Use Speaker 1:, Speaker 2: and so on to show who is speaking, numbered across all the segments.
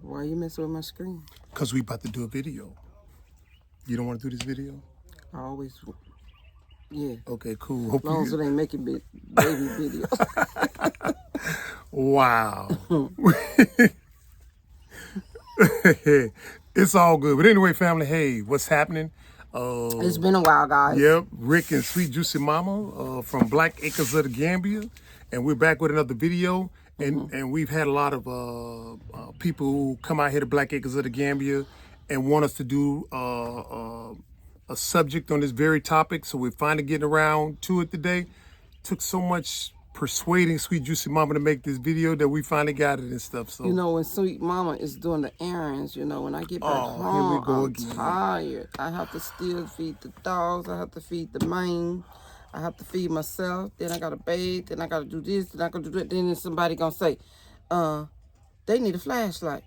Speaker 1: Why you messing with my screen?
Speaker 2: Because we about to do a video. You don't want to do this video?
Speaker 1: I always, yeah.
Speaker 2: Okay, cool. Hope
Speaker 1: As long as it ain't making baby video.
Speaker 2: Wow. It's all good. But anyway, family, hey, what's happening?
Speaker 1: It's been a while, guys.
Speaker 2: Yep, Rick and Sweet Juicy Mama from Black Acres of the Gambia. And we're back with another video. And we've had a lot of people who come out here to Black Acres of the Gambia and want us to do a subject on this very topic. So we're finally getting around to it today. Took so much persuading Sweet Juicy Mama to make this video that we finally got it and stuff. So
Speaker 1: You know, when Sweet Mama is doing the errands, you know, when I get back home,
Speaker 2: here we go
Speaker 1: I'm
Speaker 2: again.
Speaker 1: tired. I have to still feed the dogs. I have to feed the man. I have to feed myself. Then I got to bathe. Then I got to do this. Then I got to do that. Then somebody going to say, they need a flashlight.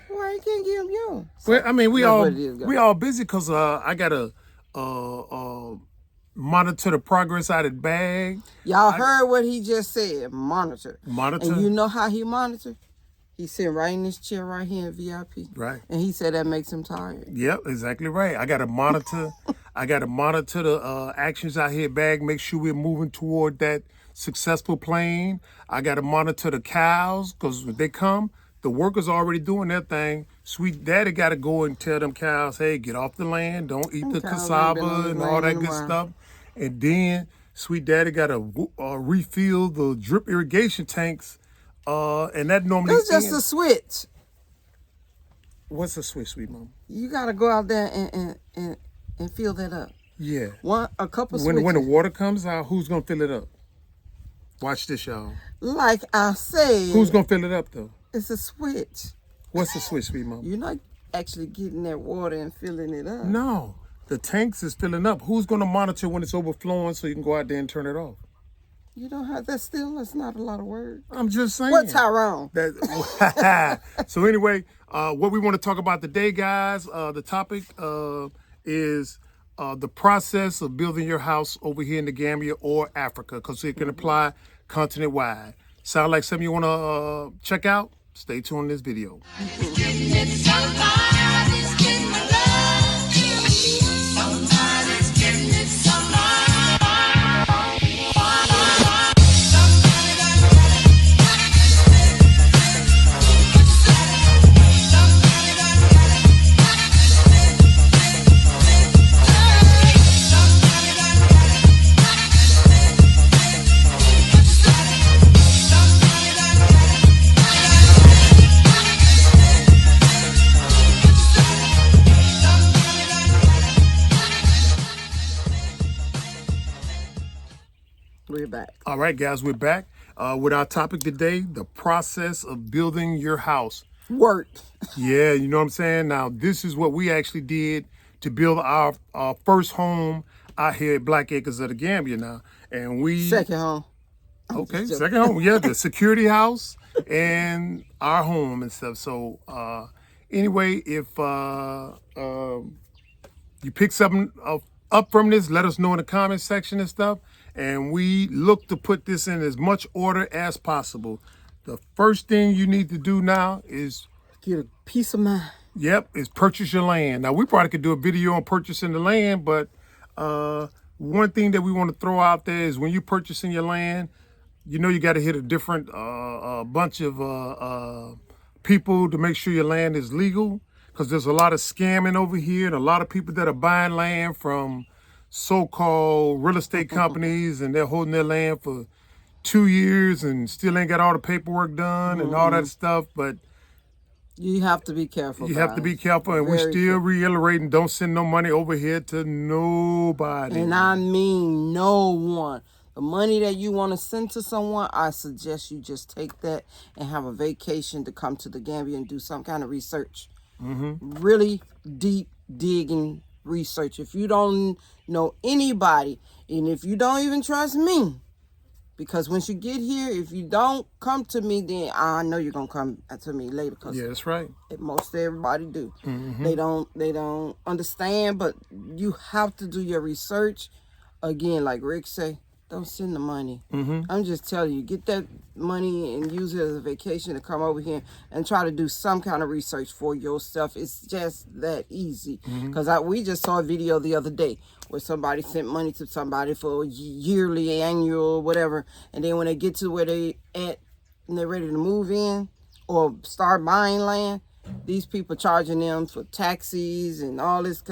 Speaker 1: Why you can't give them yours? So
Speaker 2: well, I mean, we
Speaker 1: that's
Speaker 2: all busy because I got to monitor the progress out of the bag.
Speaker 1: Y'all heard what he just said. Monitor.
Speaker 2: Monitor.
Speaker 1: And you know how he monitor? He's sitting right in this chair right here in VIP.
Speaker 2: Right.
Speaker 1: And he said that makes him tired.
Speaker 2: Yep, exactly right. I got to monitor. I got to monitor the actions out here, bag. Make sure we're moving toward that successful plane. I got to monitor the cows because when they come, the workers are already doing their thing. Sweet Daddy got to go and tell them cows, hey, get off the land. Don't eat the
Speaker 1: Cows ain't been on
Speaker 2: cassava
Speaker 1: the
Speaker 2: and all
Speaker 1: land
Speaker 2: that
Speaker 1: in a
Speaker 2: good
Speaker 1: while.
Speaker 2: stuff. And then Sweet Daddy got to refill the drip irrigation tanks. And that normally
Speaker 1: It's just a switch.
Speaker 2: What's a switch, Sweet Mama?
Speaker 1: You got to go out there and fill that up.
Speaker 2: Yeah.
Speaker 1: A couple
Speaker 2: When
Speaker 1: switches.
Speaker 2: the water comes out, who's gonna fill it up? Watch this, y'all.
Speaker 1: Like I said,
Speaker 2: Who's gonna fill it up though?
Speaker 1: it's a switch.
Speaker 2: What's the switch, Sweet Mama?
Speaker 1: You're not actually getting that water and filling it up.
Speaker 2: No, the tanks is filling up. Who's gonna monitor when it's overflowing so you can go out there and turn it off?
Speaker 1: You don't have that still. That's not a lot of words.
Speaker 2: I'm just saying.
Speaker 1: What, Tyrone?
Speaker 2: So anyway, what we want to talk about today, guys, the topic is the process of building your house over here in the Gambia or Africa, because it can apply continent-wide. Sound like something you want to check out? Stay tuned in this video.
Speaker 1: We're back.
Speaker 2: All right, guys, we're back with our topic today, the process of building your house.
Speaker 1: Work.
Speaker 2: Yeah, you know what I'm saying? Now, this is what we actually did to build our first home out here at Black Acres of the Gambia now. And we...
Speaker 1: Second home.
Speaker 2: Okay, second home. Yeah, the security house and our home and stuff. So anyway, if you pick something up from this, let us know in the comment section and stuff. And we look to put this in as much order as possible. The first thing you need to do now is,
Speaker 1: Get a peace of mind.
Speaker 2: is purchase your land. Now, we probably could do a video on purchasing the land, but one thing that we want to throw out there is when you're purchasing your land, you know you got to hit a different bunch of people to make sure your land is legal, because there's a lot of scamming over here and a lot of people that are buying land from so-called real estate companies, and they're holding their land for 2 years and still ain't got all the paperwork done and all that stuff. But
Speaker 1: You have to be careful.
Speaker 2: you have to be
Speaker 1: guys.
Speaker 2: careful, and we're
Speaker 1: Very
Speaker 2: still reiterating, don't send no money over here to nobody.
Speaker 1: And I mean no one. The money that you want to send to someone, I suggest you just take that and have a vacation to come to the Gambia and do some kind of research. Really deep digging research. If you don't know anybody, and if you don't even trust me, because once you get here, if you don't come to me, then I know you're gonna come to me later. Because
Speaker 2: Yeah, that's right.
Speaker 1: most everybody do. They don't understand, but you have to do your research. Again, like Rick say, don't send the money. I'm just telling you, get that money and use it as a vacation to come over here and try to do some kind of research for yourself. It's just that easy. Because we just saw a video the other day where somebody sent money to somebody for yearly, annual, whatever. And then when they get to where they at and they're ready to move in or start buying land, these people charging them for taxis and all this.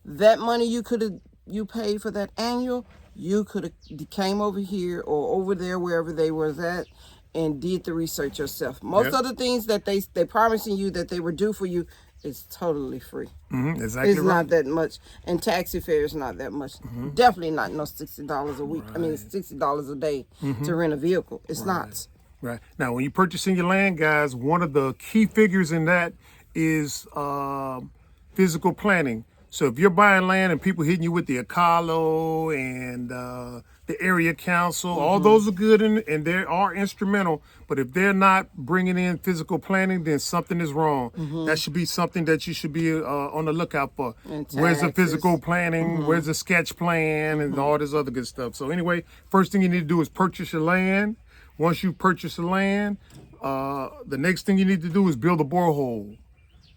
Speaker 1: That money you paid for that annual, you could have came over here or over there, wherever they was at, and did the research yourself. Most of the things that they promising you that they were due for you is totally free.
Speaker 2: Exactly.
Speaker 1: It's not that much, and taxi fare is not that much. Definitely not no $60 a week. I mean, $60 a day to rent a vehicle. It's not.
Speaker 2: Right. Now, when you're purchasing your land, guys, one of the key figures in that is physical planning. So if you're buying land and people hitting you with the Akalo and the area council, all those are good and they are instrumental. But if they're not bringing in physical planning, then something is wrong. That should be something that you should be on the lookout for. Where's the physical planning? Where's the sketch plan and all this other good stuff? So anyway, first thing you need to do is purchase your land. Once you purchase the land, the next thing you need to do is build a borehole.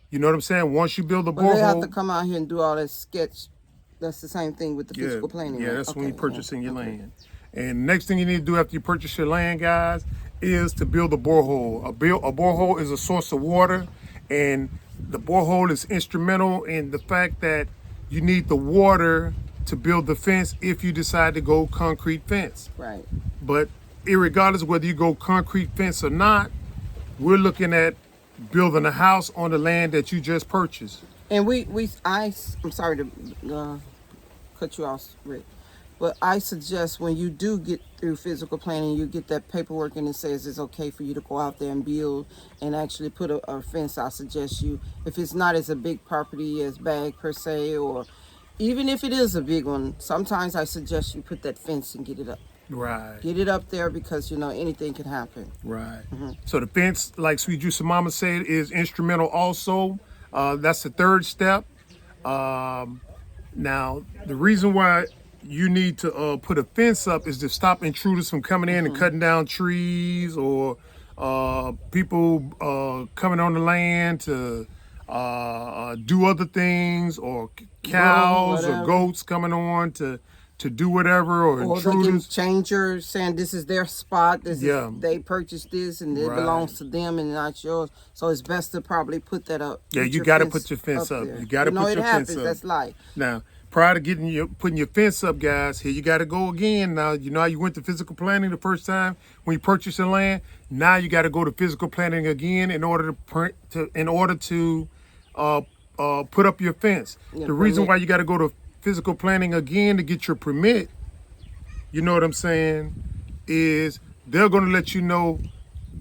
Speaker 2: You know what I'm saying? Once you build a borehole,
Speaker 1: they have to come out here and do all that sketch. That's the same thing with the physical planning.
Speaker 2: Yeah, that's when you're purchasing your land. And next thing you need to do after you purchase your land, guys, is to build a borehole. A borehole is a source of water, and the borehole is instrumental in the fact that you need the water to build the fence if you decide to go concrete fence.
Speaker 1: Right.
Speaker 2: But irregardless of whether you go concrete fence or not, we're looking at building a house on the land that you just purchased.
Speaker 1: And I'm sorry to cut you off, Rick, but I suggest when you do get through physical planning, you get that paperwork and it says it's okay for you to go out there and build and actually put a fence. I suggest you, if it's not as a big property as Bag per se, or even if it is a big one, sometimes I suggest you put that fence and get it up.
Speaker 2: Right.
Speaker 1: Get it up there because, anything can happen.
Speaker 2: Right. So the fence, like Sweet Juice Mama said, is instrumental also. That's the third step. Now, the reason why you need to put a fence up is to stop intruders from coming in and cutting down trees, or people coming on the land to do other things, or cows or goats coming on to do whatever, or intruders.
Speaker 1: They can change saying this is their spot. They purchased this and it belongs to them and not yours. So it's best to probably put that up.
Speaker 2: Yeah, you got to put your fence up. You got to put your fence up.
Speaker 1: That's life.
Speaker 2: Now, prior to putting your fence up, guys, here you got to go again. Now, you know how you went to physical planning the first time when you purchased the land. Now you got to go to physical planning again in order to put up your fence. The reason why you got to go to physical planning again to get your permit, you know what I'm saying, is they're going to let you know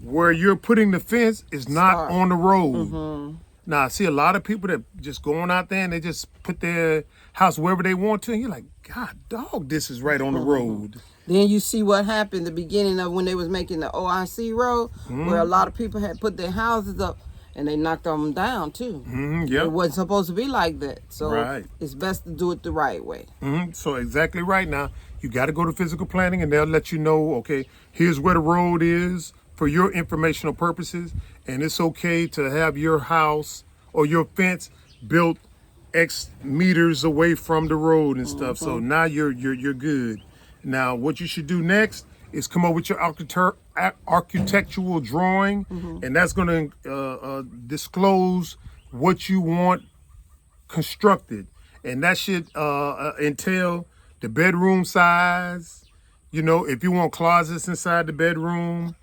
Speaker 2: where you're putting the fence is not on the road. Now, I see a lot of people that just going out there and they just put their house wherever they want to, and you're like, God, dog, this is right on the road.
Speaker 1: Then you see what happened the beginning of when they was making the OIC road, where a lot of people had put their houses up and they knocked them down too. It wasn't supposed to be like that. So it's best to do it the right way.
Speaker 2: So exactly right. Now, you got to go to physical planning and they'll let you know, okay, here's where the road is for your informational purposes. And it's okay to have your house or your fence built X meters away from the road and stuff. So now you're good. Now, what you should do next is come up with your architectural drawing, and that's going to disclose what you want constructed. And that should entail the bedroom size, if you want closets inside the bedroom,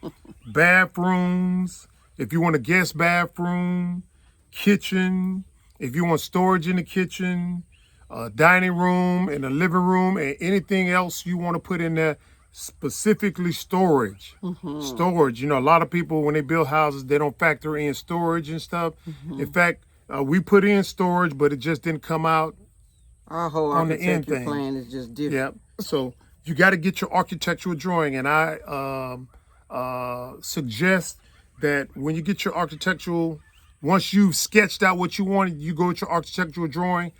Speaker 2: bathrooms, if you want a guest bathroom, kitchen, if you want storage in the kitchen, dining room and a living room, and anything else you want to put in there. Specifically storage. Storage, a lot of people when they build houses, they don't factor in storage and stuff. In fact, we put in storage, but it just didn't come out.
Speaker 1: Our whole architecture plan is just different.
Speaker 2: Yeah, so you got to get your architectural drawing, and I suggest that when you get your architectural, once you've sketched out what you want, you go with your architectural drawing,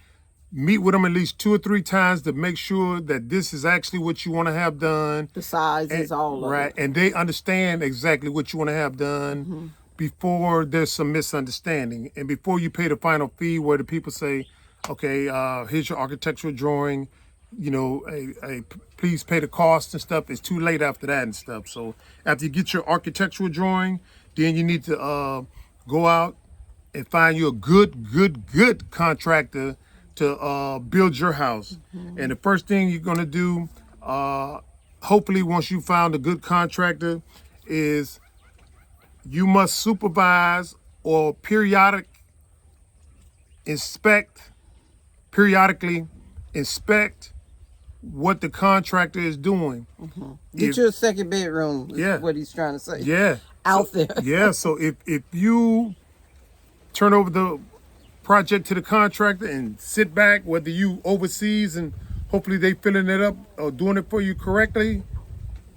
Speaker 2: meet with them at least 2 or 3 times to make sure that this is actually what you want to have done.
Speaker 1: The sizes, all of
Speaker 2: Right,
Speaker 1: it.
Speaker 2: and they understand exactly what you want to have done before there's some misunderstanding. And before you pay the final fee where the people say, okay, here's your architectural drawing, you know, please pay the cost and stuff. It's too late after that and stuff. So after you get your architectural drawing, then you need to go out and find you a good contractor to build your house. And the first thing you're gonna do, hopefully once you found a good contractor, is you must supervise or periodically inspect what the contractor is doing.
Speaker 1: Get you a second bedroom,
Speaker 2: Yeah.
Speaker 1: is what he's trying to say.
Speaker 2: Yeah.
Speaker 1: Out there.
Speaker 2: Yeah, so if you turn over the project to the contractor and sit back, whether you overseas and hopefully they filling it up or doing it for you correctly,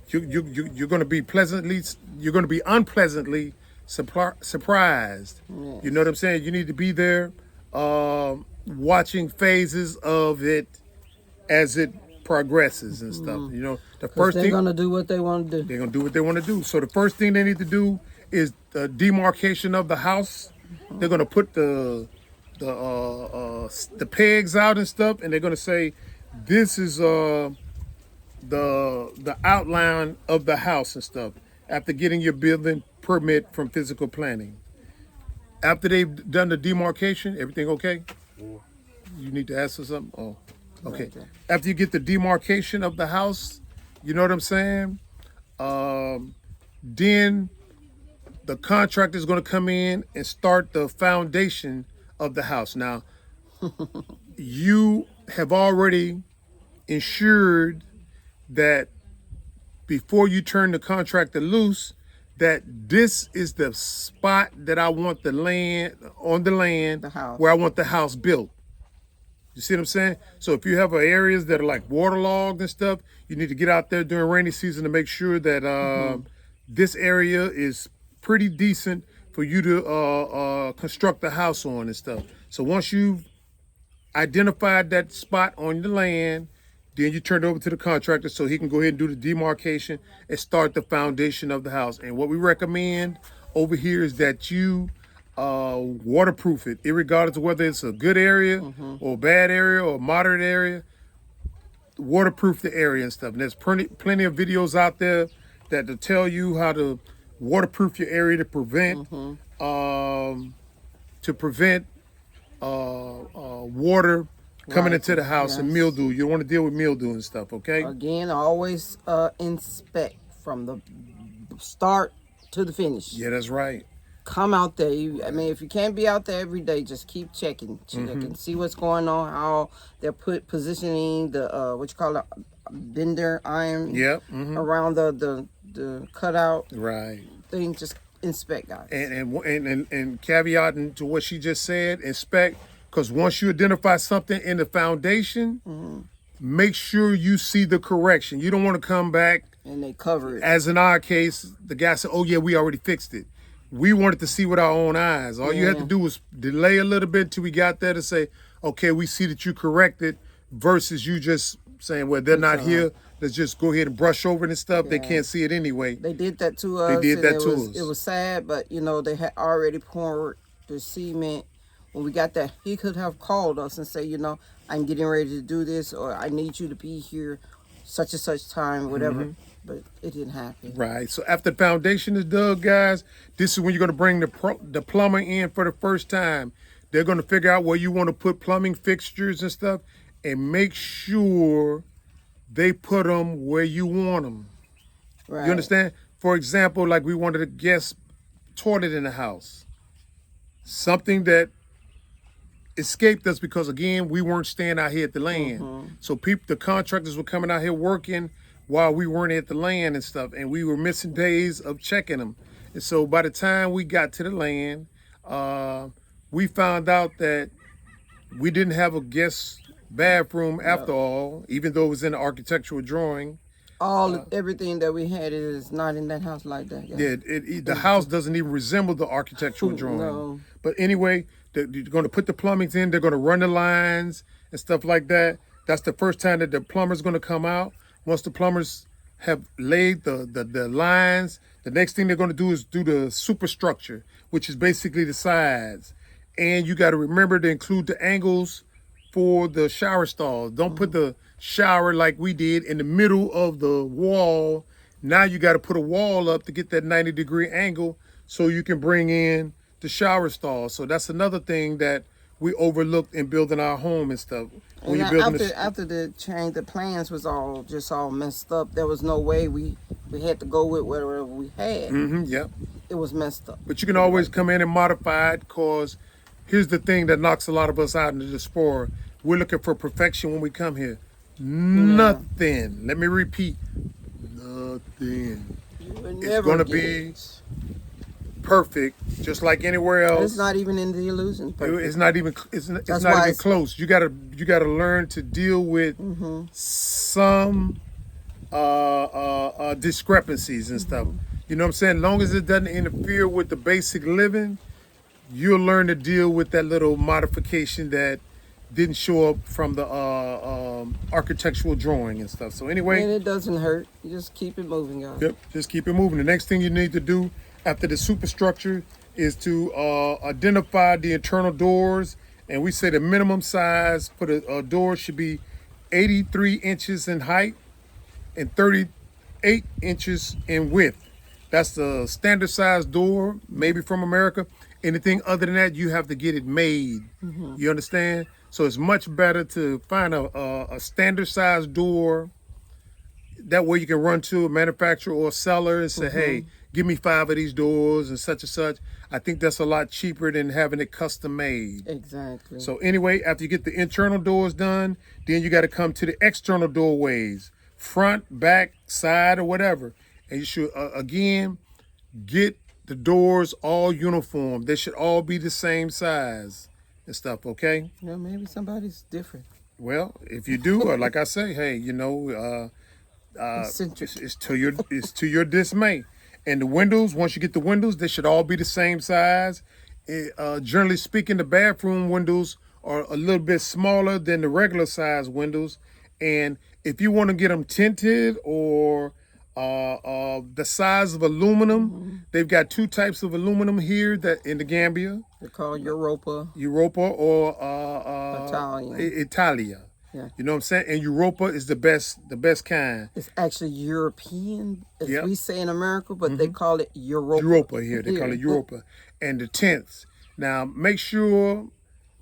Speaker 2: you're going to be unpleasantly surprised.
Speaker 1: Yes.
Speaker 2: You know what I'm saying? You need to be there, watching phases of it as it progresses and stuff. You know, the first
Speaker 1: They're
Speaker 2: thing
Speaker 1: going to do what they want to do.
Speaker 2: they're gonna do what they want to do. So the first thing they need to do is the demarcation of the house. They're gonna put the pegs out and stuff, and they're gonna say, "This is the outline of the house and stuff." After getting your building permit from physical planning, after they've done the demarcation, everything okay? You need to ask for something. Oh, okay.
Speaker 1: Right there.
Speaker 2: After you get the demarcation of the house, you know what I'm saying? Then the contractor is going to come in and start the foundation of the house. Now, you have already ensured that before you turn the contractor loose, that this is the spot that I want the land
Speaker 1: The house.
Speaker 2: where I want the house built. You see what I'm saying? So if you have areas that are like waterlogged and stuff, you need to get out there during rainy season to make sure that this area is pretty decent for you to construct the house on and stuff. So once you've identified that spot on the land, then you turn it over to the contractor so he can go ahead and do the demarcation and start the foundation of the house. And what we recommend over here is that you waterproof it, irregardless of whether it's a good area or a bad area or a moderate area. Waterproof the area and stuff. And there's plenty of videos out there that will tell you how to waterproof your area to prevent water coming into the house and mildew. You don't want to deal with mildew and stuff, okay?
Speaker 1: Again, always inspect from the start to the finish.
Speaker 2: Yeah, that's right.
Speaker 1: Come out there. I mean, if you can't be out there every day, just keep checking. Check and see what's going on, how they're positioning the, what you call it, bender iron
Speaker 2: Yep.
Speaker 1: around the cutout
Speaker 2: Right.
Speaker 1: thing. Just inspect, guys.
Speaker 2: And caveating to what she just said, inspect, because once you identify something in the foundation, make sure you see the correction. You don't want to come back.
Speaker 1: And they cover it.
Speaker 2: As in our case, the guy said, "Oh yeah, we already fixed it." We wanted to see with our own eyes. All you had to do was delay a little bit till we got there to say, "Okay, we see that you corrected," versus you just saying, "Well, they're not here. Let's just go ahead and brush over it and stuff. They can't see it anyway."
Speaker 1: They did that to us.
Speaker 2: They did that
Speaker 1: and
Speaker 2: to us.
Speaker 1: It was sad, but you know, they had already poured the cement. When we got there, he could have called us and say, you know, I'm getting ready to do this, or I need you to be here such and such time, whatever. But it didn't happen.
Speaker 2: Right. So after the foundation is dug, guys, this is when you're going to bring the plumber in for the first time. They're going to figure out where you want to put plumbing fixtures and stuff, and make sure they put them where you want them.
Speaker 1: Right.
Speaker 2: You understand? For example, like we wanted a guest toilet in the house. Something that escaped us because, again, we weren't staying out here at the land. So the contractors were coming out here working while we weren't at the land and stuff, and we were missing days of checking them. And so by the time we got to the land, we found out that we didn't have a guest bathroom after all, even though it was in the architectural drawing.
Speaker 1: Everything that we had is not in that house like that.
Speaker 2: Yeah, the house doesn't even resemble the architectural drawing.
Speaker 1: No.
Speaker 2: But anyway, they're going to put the plumbings in. They're going to run the lines and stuff like that, that's the first time that the plumber's going to come out. Once the plumbers have laid the lines, the next thing they're going to do is do the superstructure, which is basically the sides. And you got to remember to include the angles for the shower stalls. Don't put the shower like we did in the middle of the wall. Now you got to put a wall up to get that 90-degree angle so you can bring in the shower stall. So that's another thing that we overlooked in building our home and stuff. When you're building
Speaker 1: after the change, the plans was all messed up. There was no way we had to go with whatever we had.
Speaker 2: Yep.
Speaker 1: It was messed up.
Speaker 2: But you can always come in and modify it, because here's the thing that knocks a lot of us out in the diaspora. We're looking for perfection when we come here. Nothing. Let me repeat. Nothing. It's going to be perfect, just like anywhere else.
Speaker 1: It's not even in the illusion.
Speaker 2: It's not even. It's not even close. You gotta learn to deal with some discrepancies and stuff. You know what I'm saying? As long as it doesn't interfere with the basic living, you'll learn to deal with that little modification that didn't show up from the architectural drawing and stuff. So anyway,
Speaker 1: and it doesn't hurt. You just keep it moving, guys.
Speaker 2: Yep, just keep it moving. The next thing you need to do after the superstructure is to identify the internal doors. And we say the minimum size for the door should be 83 inches in height and 38 inches in width. That's the standard size door, maybe from America. Anything other than that, you have to get it made. You understand? So it's much better to find a standard size door. That way you can run to a manufacturer or a seller and say, hey, give me 5 of these doors and such. I think that's a lot cheaper than having it custom made.
Speaker 1: Exactly.
Speaker 2: So anyway, after you get the internal doors done, then you got to come to the external doorways, front, back, side, or whatever. And you should, again, get the doors all uniform. They should all be the same size and stuff, okay?
Speaker 1: Yeah, maybe somebody's different.
Speaker 2: Well, if you do, or like I say, hey, you know, it's to your dismay. And the windows, once you get the windows, they should all be the same size. Generally speaking, the bathroom windows are a little bit smaller than the regular size windows. And if you want to get them tinted or the size of aluminum, they've got 2 types of aluminum here that in the Gambia.
Speaker 1: They're called Europa
Speaker 2: or Italia.
Speaker 1: Yeah.
Speaker 2: You know what I'm saying? And Europa is the best kind.
Speaker 1: It's actually European, as we say in America, but they call it Europa.
Speaker 2: Europa here. They call it Europa. And the tints. Now, make sure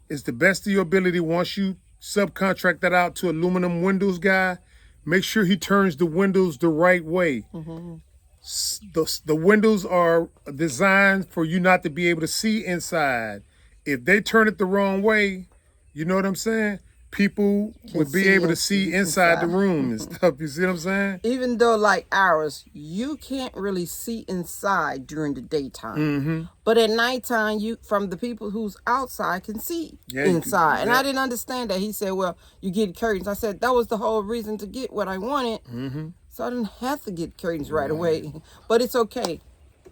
Speaker 2: it's the best of your ability. Once you subcontract that out to aluminum windows guy, make sure he turns the windows the right way. The windows are designed for you not to be able to see inside. If they turn it the wrong way, you know what I'm saying? People would be able to see inside the room and stuff. You see what I'm saying?
Speaker 1: Even though, like ours, you can't really see inside during the daytime. But at nighttime, you, from the people who's outside, can see inside. And I didn't understand that. He said, well, you get curtains. I said, that was the whole reason to get what I wanted. So I didn't have to get curtains right away. But it's okay.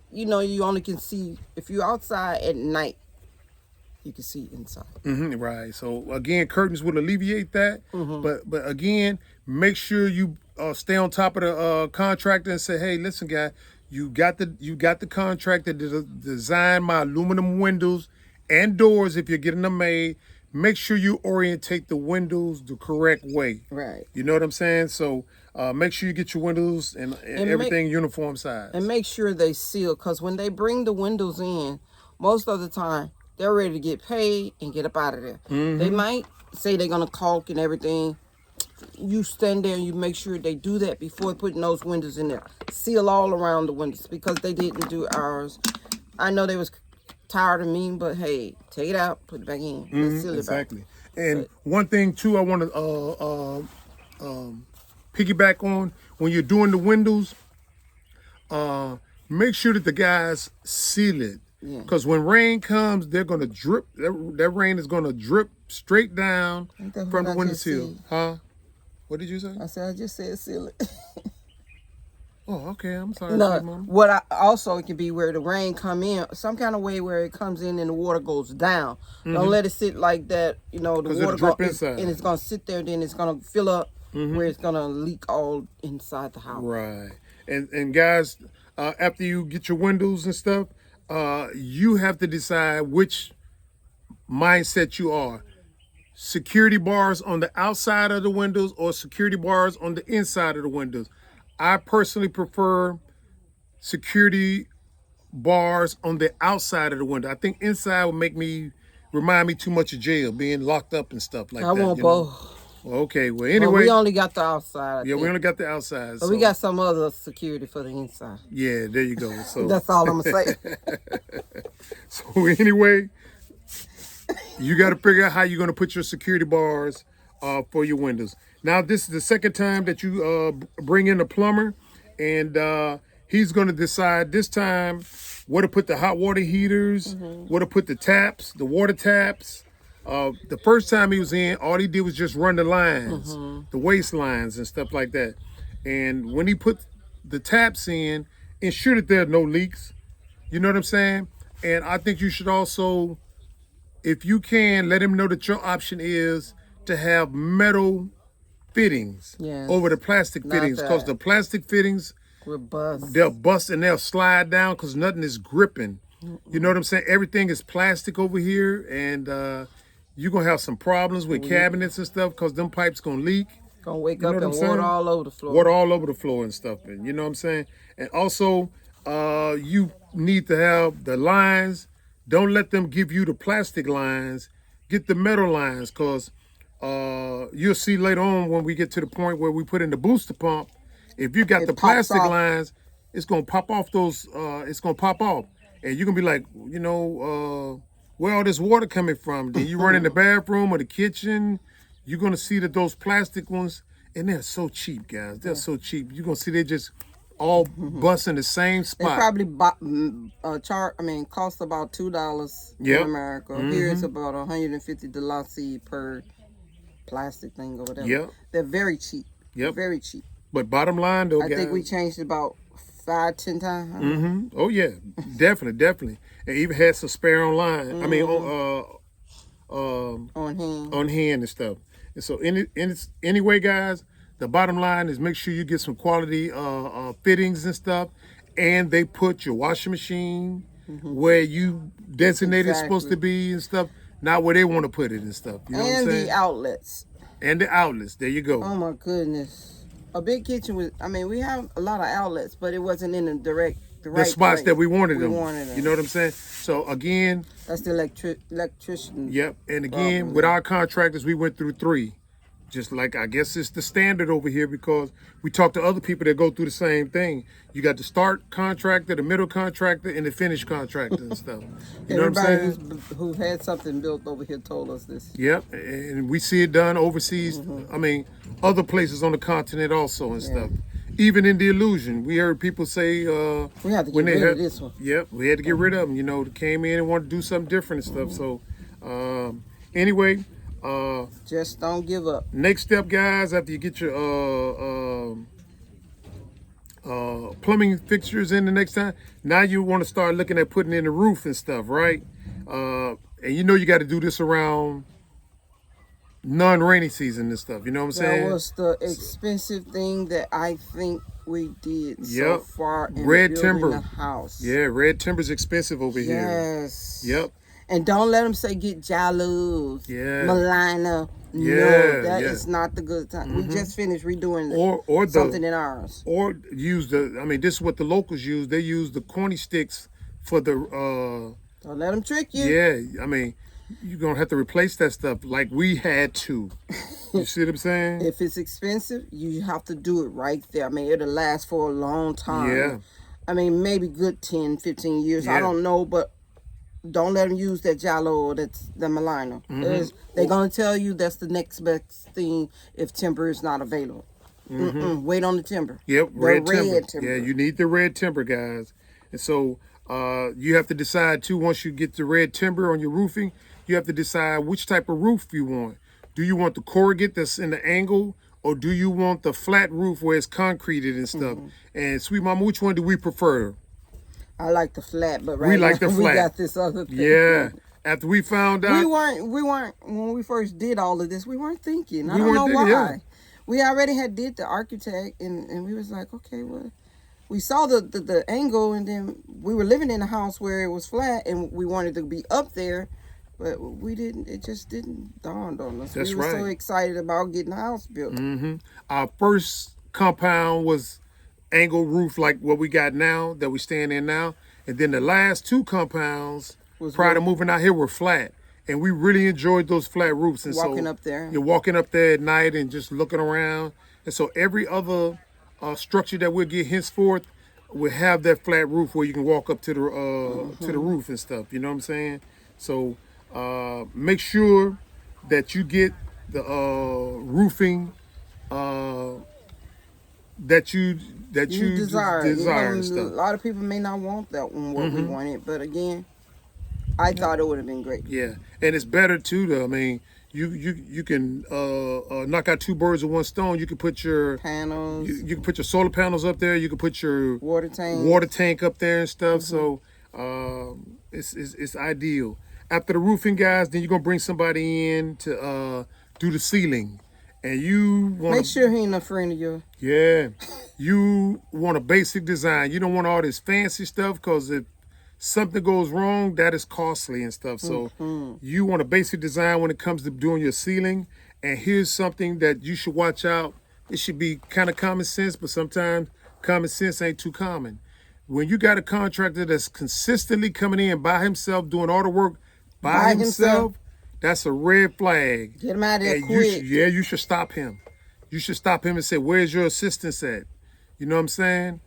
Speaker 1: You know, you only can see, if you're outside at night, you can see inside.
Speaker 2: Right. So again, curtains will alleviate that. But again, make sure you stay on top of the contractor and say, hey, listen, guy, you got the contractor to design my aluminum windows and doors if you're getting them made. Make sure you orientate the windows the correct way.
Speaker 1: Right.
Speaker 2: You know what I'm saying? So make sure you get your windows and everything uniform size.
Speaker 1: And make sure they seal, because when they bring the windows in, most of the time, they're ready to get paid and get up out of there. They might say they're going to caulk and everything. You stand there and you make sure they do that before putting those windows in there. Seal all around the windows, because they didn't do ours. I know they was tired of me, but hey, take it out, put it back in. Seal it
Speaker 2: Exactly.
Speaker 1: back.
Speaker 2: And one thing too, I want to piggyback on, when you're doing the windows, make sure that the guys seal it. Because when rain comes, they're going to drip. That rain is going to drip straight down from the windowsill. Huh? What did you say?
Speaker 1: I said, I just said seal it.
Speaker 2: Oh, okay. I'm sorry,
Speaker 1: No,
Speaker 2: sweet mama.
Speaker 1: what I also it can be where the rain come in, some kind of way where it comes in and the water goes down. Don't let it sit like that. You know, the
Speaker 2: 'Cause it'll
Speaker 1: water
Speaker 2: drip
Speaker 1: and
Speaker 2: inside.
Speaker 1: it's gonna sit there. Then it's gonna fill up where it's gonna leak all inside the house.
Speaker 2: Right. And guys, after you get your windows and stuff, you have to decide which mindset you are. Security bars on the outside of the windows or security bars on the inside of the windows. I personally prefer security bars on the outside of the window. I think inside would remind me too much of jail, being locked up and stuff like
Speaker 1: I
Speaker 2: that.
Speaker 1: want
Speaker 2: You know.
Speaker 1: both.
Speaker 2: Well, okay. Well,
Speaker 1: But
Speaker 2: anyway,
Speaker 1: we only got the outside. I
Speaker 2: yeah, we
Speaker 1: think.
Speaker 2: only got the outside.
Speaker 1: But
Speaker 2: So
Speaker 1: we got some other security for the inside.
Speaker 2: yeah, there you go. So
Speaker 1: That's all I'm gonna say.
Speaker 2: so anyway, you got to figure out how you're going to put your security bars for your windows. Now, this is the second time that you bring in a plumber, and he's going to decide this time where to put the hot water heaters, where to put the taps, the water taps. The first time he was in, all he did was just run the lines, the waste lines and stuff like that. And when he put the taps in, ensure that there are no leaks. You know what I'm saying? And I think you should also, if you can, let him know that your option is to have metal fittings
Speaker 1: Yes.
Speaker 2: over the plastic
Speaker 1: Not
Speaker 2: fittings, because
Speaker 1: that.
Speaker 2: the plastic fittings,
Speaker 1: We're bust.
Speaker 2: they'll bust and they'll slide down because nothing is gripping. You know what I'm saying? Everything is plastic over here, and you're going to have some problems with cabinets and stuff because them pipes going to leak.
Speaker 1: Gonna wake
Speaker 2: You know
Speaker 1: up
Speaker 2: what
Speaker 1: and
Speaker 2: I'm
Speaker 1: water
Speaker 2: saying?
Speaker 1: all over the floor.
Speaker 2: Water all over the floor and stuff. And you know what I'm saying? And also, you need to have the lines. Don't let them give you the plastic lines. Get the metal lines, because you'll see later on when we get to the point where we put in the booster pump, if you got
Speaker 1: It
Speaker 2: the
Speaker 1: pops
Speaker 2: plastic
Speaker 1: off.
Speaker 2: lines, it's going to pop off those, it's going to pop off. And you're going to be like, where all this water coming from? Then you run in the bathroom or the kitchen, you're going to see that those plastic ones, and they're so cheap, guys. They're so cheap. You're going to see they just all bust in the same
Speaker 1: They
Speaker 2: spot.
Speaker 1: probably cost about $2
Speaker 2: Yep.
Speaker 1: in America. Here it's about $150 per plastic thing or whatever.
Speaker 2: Yep.
Speaker 1: They're very cheap.
Speaker 2: Yep.
Speaker 1: Very cheap.
Speaker 2: But bottom line, though,
Speaker 1: I
Speaker 2: guys.
Speaker 1: think we changed it about 5-10 times.
Speaker 2: Oh yeah, definitely. And even had some spare online. I mean,
Speaker 1: On hand.
Speaker 2: on hand and stuff. And so, anyway, guys, the bottom line is make sure you get some quality fittings and stuff, and they put your washing machine where you designated it's supposed to be and stuff, not where they want to put it and stuff. You know what I'm
Speaker 1: And
Speaker 2: saying?
Speaker 1: the outlets.
Speaker 2: And the outlets. There you go.
Speaker 1: Oh my goodness. A big kitchen was, we have a lot of outlets, but it wasn't in the right
Speaker 2: spots
Speaker 1: place.
Speaker 2: that we wanted them.
Speaker 1: them.
Speaker 2: You know what I'm saying? So again,
Speaker 1: That's the electrician.
Speaker 2: yep. And again, with our contractors, we went through 3. Just like, I guess it's the standard over here, because we talk to other people that go through the same thing. You got the start contractor, the middle contractor, and the finish contractor and stuff. You know what I'm
Speaker 1: Everybody
Speaker 2: saying?
Speaker 1: who had something built over here told us this.
Speaker 2: Yep. And we see it done overseas. I mean, other places on the continent also and stuff. Even in the Illusion, we heard people say
Speaker 1: We had to
Speaker 2: when
Speaker 1: get
Speaker 2: they
Speaker 1: rid
Speaker 2: had,
Speaker 1: of this one.
Speaker 2: Yep, we had to get rid of them. You know, they came in and wanted to do something different and stuff. So anyway,
Speaker 1: Just don't give up.
Speaker 2: next step, guys, after you get your plumbing fixtures in the next time, now you want to start looking at putting in the roof and stuff, right? And you know you got to do this around non-rainy season and stuff. You know what I'm saying?
Speaker 1: That was the expensive thing that I think we did so
Speaker 2: Yep.
Speaker 1: far in
Speaker 2: Red
Speaker 1: building
Speaker 2: timber.
Speaker 1: the house.
Speaker 2: Yeah, red timber's expensive over here.
Speaker 1: Yes.
Speaker 2: Yep.
Speaker 1: And don't let them say get Jalous,
Speaker 2: Yeah.
Speaker 1: Malina.
Speaker 2: Yeah,
Speaker 1: No, that
Speaker 2: yeah.
Speaker 1: is not the good time. We just finished redoing
Speaker 2: Or
Speaker 1: something in ours.
Speaker 2: or use this is what the locals use. They use the corny sticks for the
Speaker 1: Don't let them trick you.
Speaker 2: yeah. I mean, you're gonna have to replace that stuff like we had to. You see what I'm saying?
Speaker 1: If it's expensive, you have to do it right there. It'll last for a long time.
Speaker 2: Yeah.
Speaker 1: Maybe good 10, 15 years. I
Speaker 2: Yeah.
Speaker 1: don't know, but don't let them use that Jalo or the Malina. They're going to tell you that's the next best thing if timber is not available. Wait on the timber.
Speaker 2: Yep,
Speaker 1: The
Speaker 2: red timber.
Speaker 1: timber.
Speaker 2: Yeah, you need the red timber, guys. And so you have to decide too, once you get the red timber on your roofing, you have to decide which type of roof you want. Do you want the corrugate that's in the angle, or do you want the flat roof where it's concreted and stuff? And Sweet Mama, which one do we prefer?
Speaker 1: I like the flat, but
Speaker 2: We
Speaker 1: right
Speaker 2: like
Speaker 1: now
Speaker 2: the
Speaker 1: we
Speaker 2: flat.
Speaker 1: got this other thing.
Speaker 2: Yeah. After we found out,
Speaker 1: We weren't when we first did all of this. We weren't thinking. I
Speaker 2: We
Speaker 1: don't know
Speaker 2: weren't
Speaker 1: why.
Speaker 2: thinking, yeah.
Speaker 1: We already had did the architect, and we was like, okay, well, we saw the angle, and then we were living in a house where it was flat, and we wanted to be up there, but we didn't. It just didn't dawn on us.
Speaker 2: That's
Speaker 1: we were so
Speaker 2: right.
Speaker 1: excited about getting the house built.
Speaker 2: our first compound was angle roof like what we got now that we stand in now, and then the last two compounds
Speaker 1: Was
Speaker 2: prior to
Speaker 1: what?
Speaker 2: moving out here were flat, and we really enjoyed those flat roofs. And
Speaker 1: Walking
Speaker 2: so
Speaker 1: up there.
Speaker 2: you're walking up there at night and just looking around, and so every other structure that we'll get henceforth will have that flat roof where you can walk up to the roof and stuff. You know what I'm saying? So make sure that you get the roofing that you
Speaker 1: desire.
Speaker 2: desire and
Speaker 1: A
Speaker 2: stuff.
Speaker 1: lot of people may not want that one what we wanted, but again, I thought it would have been great.
Speaker 2: Yeah, and it's better too. Though I mean, you can knock out two birds with one stone. You can put your
Speaker 1: Panels,
Speaker 2: you can put your solar panels up there. You can put your
Speaker 1: water tank.
Speaker 2: water tank up there and stuff. So it's ideal. After the roofing, guys, then you're gonna bring somebody in to do the ceiling, and you want
Speaker 1: Make sure he ain't a friend of yours.
Speaker 2: Yeah, you want a basic design. You don't want all this fancy stuff because if something goes wrong, that is costly and stuff. So you want a basic design when it comes to doing your ceiling. And here's something that you should watch out. It should be kind of common sense, but sometimes common sense ain't too common. When you got a contractor that's consistently coming in by himself, doing all the work by himself, that's a red flag.
Speaker 1: Get him out of there
Speaker 2: And
Speaker 1: quick.
Speaker 2: you should stop him. You should stop him and say, where's your assistance at? You know what I'm saying?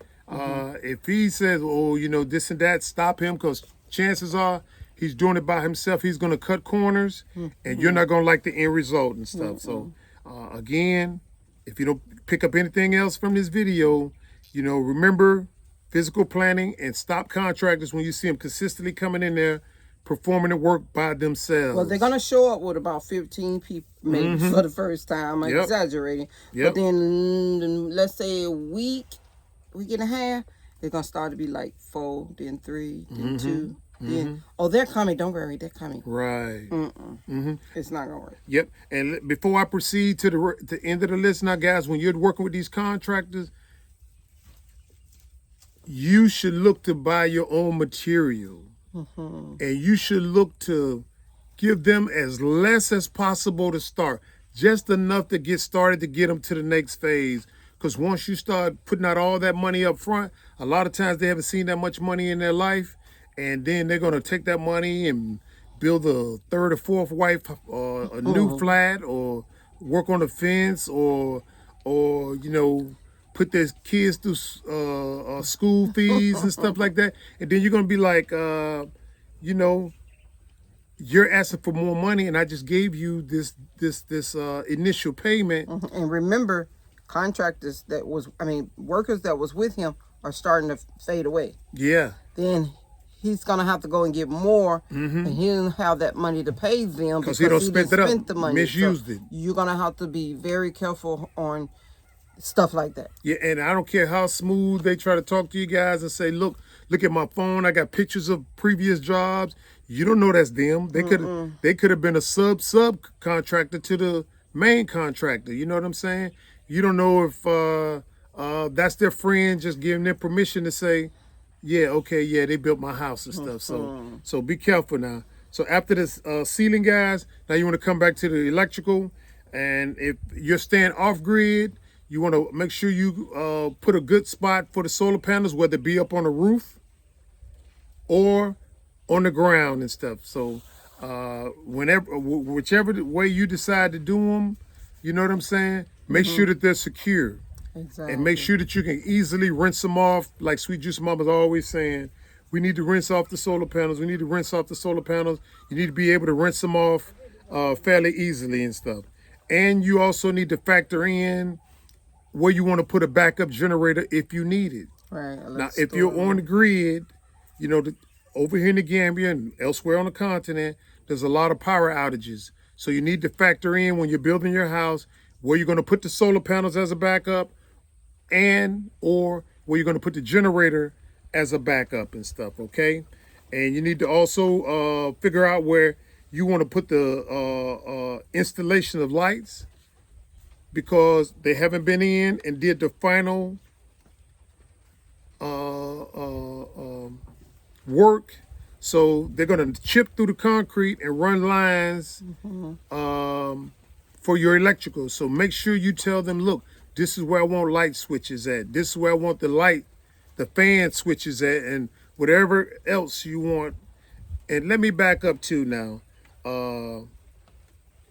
Speaker 2: If he says, oh, you know, this and that, stop him because chances are he's doing it by himself. He's going to cut corners and you're not going to like the end result and stuff. So, again, if you don't pick up anything else from this video, you know, remember physical planning and stop contractors when you see them consistently coming in there performing the work by themselves.
Speaker 1: Well, they're gonna show up with about 15 people, maybe for the first time. I'm exaggerating, but then let's say a week and a half, they're gonna start to be like 4, then 3, then 2, then they're coming. Don't worry, they're coming.
Speaker 2: Right.
Speaker 1: It's not gonna work.
Speaker 2: Yep. And before I proceed to the end of the list now, guys, when you're working with these contractors, you should look to buy your own material. And you should look to give them as less as possible to start. Just enough to get started to get them to the next phase. Because once you start putting out all that money up front, a lot of times they haven't seen that much money in their life. And then they're going to take that money and build a third or fourth wife, a new flat, or work on the fence, or you know, put their kids through school fees and stuff like that. And then you're going to be like, you know, you're asking for more money and I just gave you this initial payment.
Speaker 1: And remember, workers that was with him are starting to fade away.
Speaker 2: Yeah.
Speaker 1: Then he's gonna have to go and get more, and he didn't have that money to pay them because
Speaker 2: he
Speaker 1: didn't
Speaker 2: spent it up,
Speaker 1: spend the money,
Speaker 2: misused it.
Speaker 1: You're gonna have to be very careful on stuff like that.
Speaker 2: Yeah, and I don't care how smooth they try to talk to you guys and say, look at my phone. I got pictures of previous jobs. You don't know that's them. They could have been a subcontractor to the main contractor. You know what I'm saying? You don't know if that's their friend just giving them permission to say, yeah, okay, yeah, they built my house and stuff. So be careful now. So after this ceiling, guys, now you want to come back to the electrical. And if you're staying off grid, you want to make sure you put a good spot for the solar panels, whether it be up on the roof or on the ground and stuff. So whichever way you decide to do them, you know what I'm saying? Make sure that they're secure.
Speaker 1: Exactly.
Speaker 2: And make sure that you can easily rinse them off. Like Sweet Juice Mama's always saying, we need to rinse off the solar panels. We need to rinse off the solar panels. You need to be able to rinse them off fairly easily and stuff. And you also need to factor in where you want to put a backup generator if you need it.
Speaker 1: Right.
Speaker 2: Now, if you're on the grid, you know, over here in the Gambia and elsewhere on the continent, there's a lot of power outages. So you need to factor in when you're building your house, where you're going to put the solar panels as a backup, and or where you're going to put the generator as a backup and stuff, okay? And you need to also figure out where you want to put the installation of lights, because they haven't been in and did the final work. So they're going to chip through the concrete and run lines for your electrical. So make sure you tell them, look, this is where I want light switches at. This is where I want the fan switches at, and whatever else you want. And let me back up too now.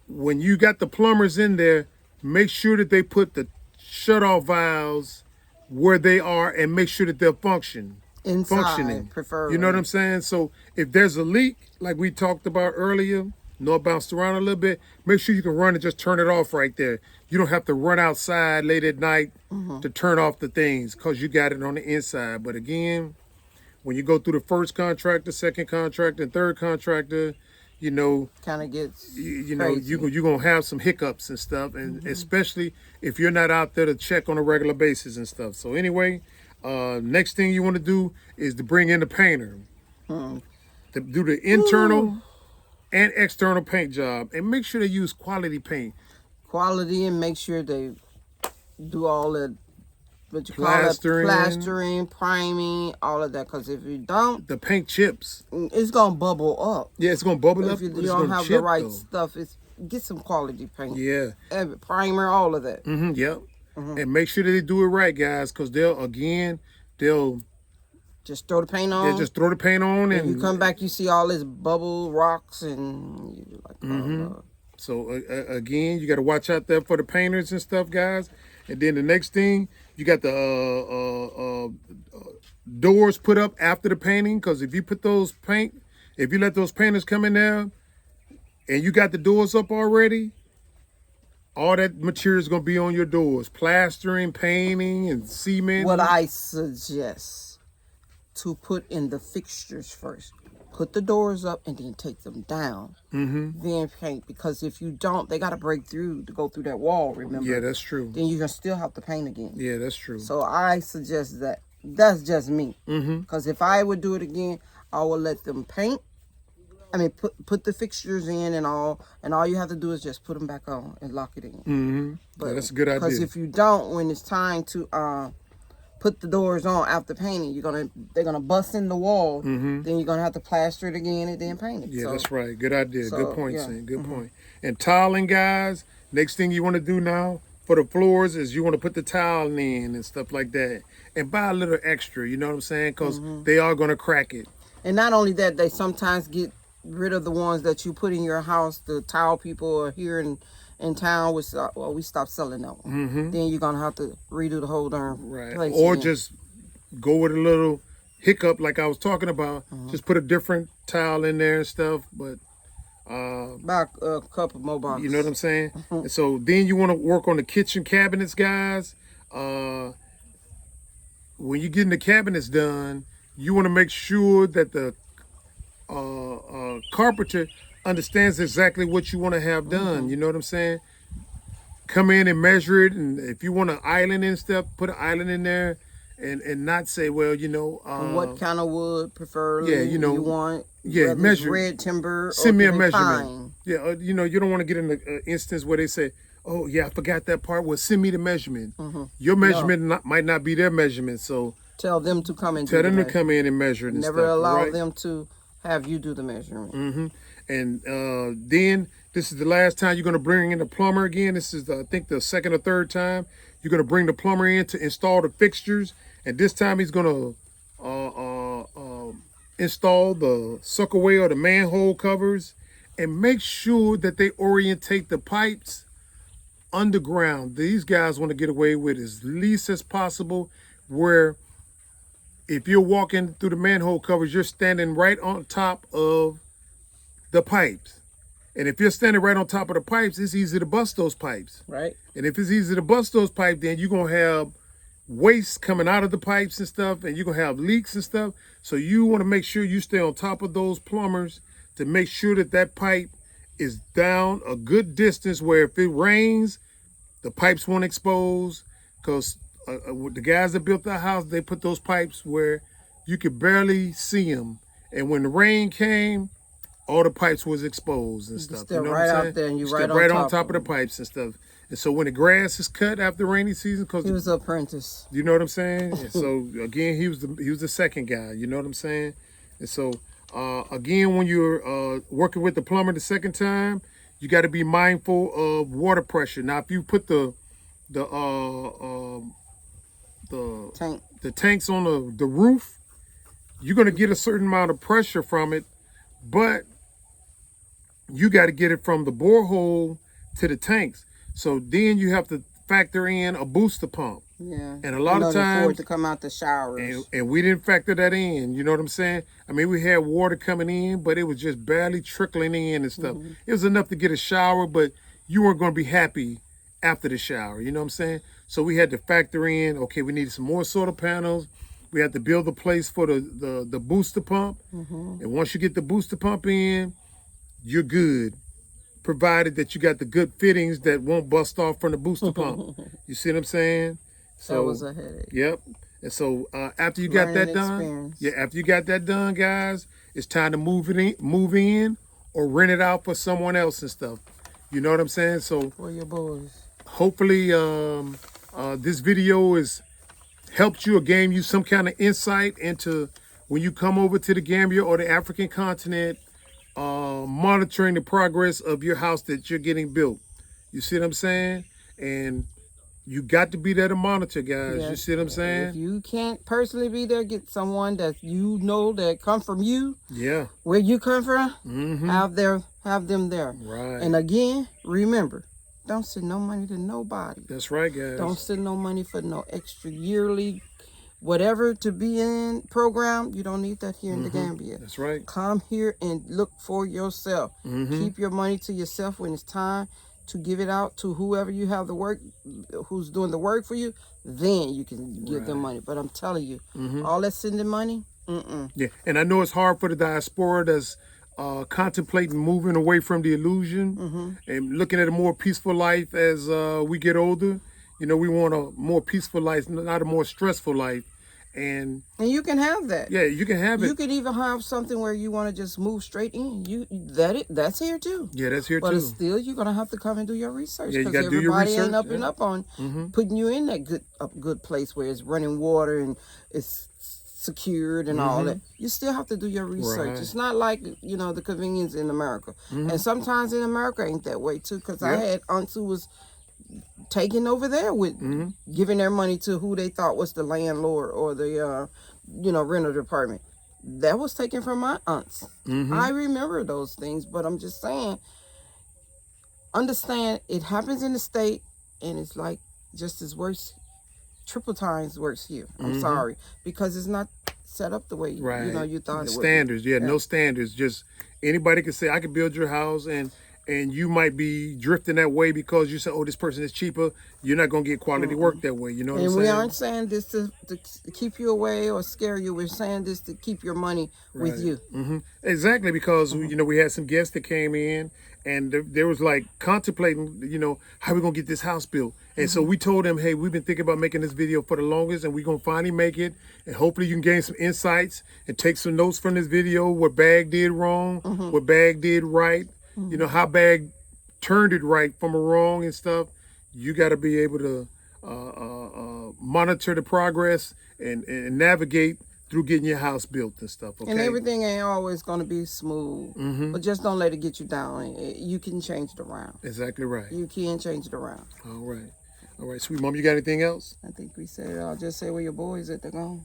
Speaker 2: When you got the plumbers in there, make sure that they put the shutoff valves where they are, and make sure that they're functioning.
Speaker 1: Preferably.
Speaker 2: You know what I'm saying? So if there's a leak, like we talked about earlier, know it bounced around a little bit, make sure you can run and just turn it off right there. You don't have to run outside late at night to turn off the things, because you got it on the inside. But again, when you go through the first contractor, second contractor, and third contractor, you know,
Speaker 1: kind of gets
Speaker 2: you know, you're going to have some hiccups and stuff, and especially if you're not out there to check on a regular basis and stuff. So anyway, next thing you want to do is to bring in the painter to do the internal and external paint job, and make sure they use quality paint.
Speaker 1: Quality, and make sure they do all the plastering, priming, all of that. Because if you don't,
Speaker 2: the paint chips.
Speaker 1: It's gonna bubble up.
Speaker 2: Yeah, it's gonna bubble up.
Speaker 1: If you don't have the right stuff, get some quality paint.
Speaker 2: Yeah,
Speaker 1: primer, all of that.
Speaker 2: Yep. And make sure that they do it right, guys, because they'll
Speaker 1: just throw the paint on.
Speaker 2: Yeah, just throw the paint on, and
Speaker 1: you come back, you see all this bubble rocks, and you're like, oh,
Speaker 2: So again, you got to watch out there for the painters and stuff, guys. And then the next thing, you got the doors put up after the painting, because if you let those painters come in there, and you got the doors up already, all that material is going to be on your doors, plastering, painting, and cement.
Speaker 1: What I suggest to put in the fixtures first. Put the doors up and then take them down. Then paint, because if you don't, they got to break through to go through that wall, remember?
Speaker 2: Yeah, that's true.
Speaker 1: Then you're going to still have to paint again.
Speaker 2: Yeah, that's true.
Speaker 1: So I suggest that. That's just me. Because if I would do it again, I would let them paint. I mean, put the fixtures in and all you have to do is just put them back on and lock it in.
Speaker 2: But yeah, that's a good idea.
Speaker 1: Because if you don't, when it's time to put the doors on after painting, they're gonna bust in the wall. Then you're gonna have to plaster it again and then paint it.
Speaker 2: Yeah, that's right. Good idea. Good point,
Speaker 1: yeah.
Speaker 2: Sam. Good point. And tiling, guys. Next thing you want to do now for the floors is you want to put the tile in and stuff like that, and buy a little extra. You know what I'm saying? Because they are gonna crack it.
Speaker 1: And not only that, they sometimes get rid of the ones that you put in your house. The tile people are here in town, we stopped selling that one. Then you're gonna have to redo the whole darn place.
Speaker 2: Or
Speaker 1: again.
Speaker 2: just go with a little hiccup like I was talking about. Just put a different tile in there and stuff. But
Speaker 1: buy a couple more boxes.
Speaker 2: You know what I'm saying? And so then you want to work on the kitchen cabinets, guys. When you're getting the cabinets done, you want to make sure that the carpenter understands exactly what you want to have done. You know what I'm saying? Come in and measure it, and if you want an island and stuff, put an island in there, and not say, well, you know,
Speaker 1: what kind of wood, preferably?
Speaker 2: Yeah, you know,
Speaker 1: you want.
Speaker 2: Yeah, measure
Speaker 1: red timber.
Speaker 2: Send me a measurement.
Speaker 1: Pine.
Speaker 2: Yeah, you know, you don't want to get in the instance where they say, oh yeah, I forgot that part. Well, send me the measurement. Your measurement might not be their measurement, so
Speaker 1: tell them to come and
Speaker 2: tell them to come in and measure it.
Speaker 1: Never allow them to have you do the measurement.
Speaker 2: And then this is the last time you're going to bring in the plumber again. This is, I think, the second or third time. You're going to bring the plumber in to install the fixtures. And this time he's going to install the suckerway or the manhole covers. And make sure that they orientate the pipes underground. These guys want to get away with as least as possible, where if you're walking through the manhole covers, you're standing right on top of the pipes. And if you're standing right on top of the pipes, it's easy to bust those pipes.
Speaker 1: Right.
Speaker 2: And if it's easy to bust those pipes, then you're going to have waste coming out of the pipes and stuff, and you're going to have leaks and stuff. So you want to make sure you stay on top of those plumbers to make sure that that pipe is down a good distance, where if it rains, the pipes weren't exposed because the guys that built the house, they put those pipes where you could barely see them. And when the rain came, all the pipes was exposed and stuff.
Speaker 1: Step
Speaker 2: You know
Speaker 1: right
Speaker 2: what I'm
Speaker 1: out
Speaker 2: saying?
Speaker 1: there and you
Speaker 2: Step
Speaker 1: right
Speaker 2: on top of the
Speaker 1: them.
Speaker 2: pipes and stuff. And so when the grass is cut after rainy season, because
Speaker 1: He was an apprentice.
Speaker 2: you know what I'm saying? And so again, he was the second guy. You know what I'm saying? And so again, when you're working with the plumber the second time, you got to be mindful of water pressure. Now, if you put the
Speaker 1: Tank.
Speaker 2: the tanks on the roof, you're gonna get a certain amount of pressure from it, but you got to get it from the borehole to the tanks. So then you have to factor in a booster pump.
Speaker 1: Yeah.
Speaker 2: And a lot of times
Speaker 1: to come out the showers.
Speaker 2: and we didn't factor that in. You know what I'm saying? I mean, we had water coming in, but it was just barely trickling in and stuff. It was enough to get a shower, but you weren't going to be happy after the shower. You know what I'm saying? So we had to factor in, okay, we needed some more solar panels. We had to build a place for the booster pump. And once you get the booster pump in, you're good, provided that you got the good fittings that won't bust off from the booster pump. You see what I'm saying? So
Speaker 1: that was a headache.
Speaker 2: Yep. And so after you got that done, after you got that done, guys, it's time to move in, or rent it out for someone else and stuff. You know what I'm saying? So
Speaker 1: for your boys.
Speaker 2: Hopefully, this video has helped you or gave you some kind of insight into when you come over to the Gambia or the African continent, monitoring the progress of your house that you're getting built. You see what I'm saying? And you got to be there to monitor, guys. Yes. You see what I'm saying?
Speaker 1: If you can't personally be there, get someone that you know that come from you.
Speaker 2: Yeah.
Speaker 1: Where you come from, have them there.
Speaker 2: Right.
Speaker 1: And again, remember, don't send no money to nobody.
Speaker 2: That's right, guys.
Speaker 1: Don't send no money for no extra yearly, whatever to be in program. You don't need that here in the Gambia.
Speaker 2: That's right.
Speaker 1: Come here and look for yourself. Keep your money to yourself when it's time to give it out to whoever you have the work, who's doing the work for you. Then you can give them money. But I'm telling you, all that sending money,
Speaker 2: Yeah, and I know it's hard for the diaspora that's contemplating moving away from the illusion and looking at a more peaceful life as we get older. You know, we want a more peaceful life, not a more stressful life. And
Speaker 1: you can have that.
Speaker 2: Yeah, you can have it.
Speaker 1: You could even have something where you want to just move straight in. That's here too.
Speaker 2: Yeah, that's here too.
Speaker 1: But still, you're gonna have to come and do your research.
Speaker 2: Yeah, you got to do your research.
Speaker 1: Everybody ain't up and up on putting you in that good place where it's running water and it's secured and all that. You still have to do your research. Right. It's not like, you know, the convenience in America. And sometimes in America ain't that way too, because I had aunts who was taking over there with giving their money to who they thought was the landlord or the rental department. That was taken from my aunts. I remember those things, but I'm just saying, understand it happens in the state, and it's like just as worse, triple times worse here. I'm sorry, because it's not set up the way you thought it would.
Speaker 2: Standards, no standards. Just anybody can say, I can build your house, and you might be drifting that way because you say, oh, this person is cheaper. You're not going to get quality work that way. You know what I'm saying?
Speaker 1: And we aren't saying this to keep you away or scare you. We're saying this to keep your money with you.
Speaker 2: Exactly, because, we had some guests that came in, and they was like contemplating, how we going to get this house built. And so we told them, hey, we've been thinking about making this video for the longest, and we're going to finally make it. And hopefully you can gain some insights and take some notes from this video, what Bag did wrong, what Bag did right. You know, how Bag turned it right from a wrong and stuff. You got to be able to monitor the progress and navigate through getting your house built and stuff. Okay?
Speaker 1: And everything ain't always going to be smooth. But just don't let it get you down. You can change it around.
Speaker 2: Exactly right.
Speaker 1: You can change it around.
Speaker 2: All right. All right, sweet mom, you got anything else?
Speaker 1: I think we said it all. Just say where your boys at. They're gone.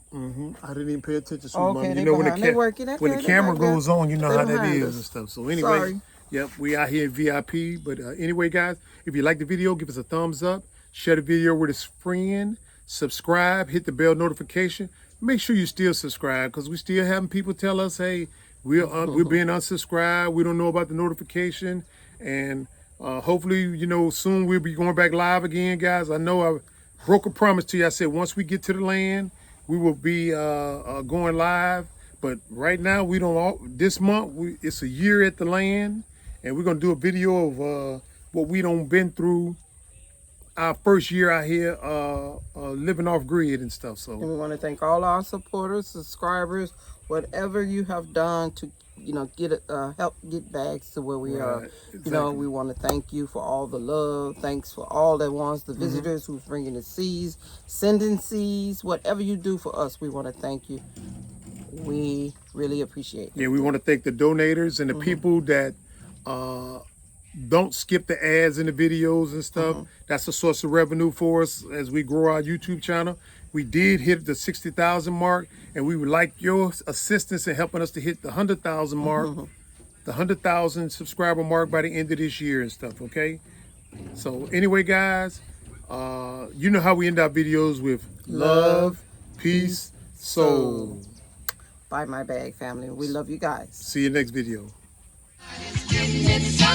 Speaker 2: I didn't even pay attention, sweet
Speaker 1: mom.
Speaker 2: You know, when the camera goes on, you know how that is and stuff. So anyway.
Speaker 1: Sorry.
Speaker 2: Yep, we out here in VIP. But anyway, guys, if you like the video, give us a thumbs up. Share the video with a friend. Subscribe. Hit the bell notification. Make sure you still subscribe, because we still having people tell us, hey, we're being unsubscribed. We don't know about the notification. And hopefully, soon we'll be going back live again, guys. I know I broke a promise to you. I said once we get to the land, we will be going live. But right now, we don't. This month, it's a year at the land. And we're going to do a video of what we done been through our first year out here living off grid and stuff.
Speaker 1: And
Speaker 2: So
Speaker 1: we want to thank all our supporters, subscribers, whatever you have done to, get it, help get bags to where we are.
Speaker 2: Right,
Speaker 1: We want to thank you for all the love. Thanks for all the ones, the visitors who's bringing the seeds, sending seeds, whatever you do for us. We want to thank you. We really appreciate it.
Speaker 2: yeah, we want to thank the donators and the people that don't skip the ads in the videos and stuff. That's a source of revenue for us as we grow our YouTube channel. We did hit the 60,000 mark, and we would like your assistance in helping us to hit the 100,000 mark, the 100,000 subscriber mark by the end of this year and stuff, okay? So anyway, guys, you know how we end our videos with love, peace, soul.
Speaker 1: Buy my bag, family. We love you guys.
Speaker 2: See you next video.
Speaker 3: Getting it so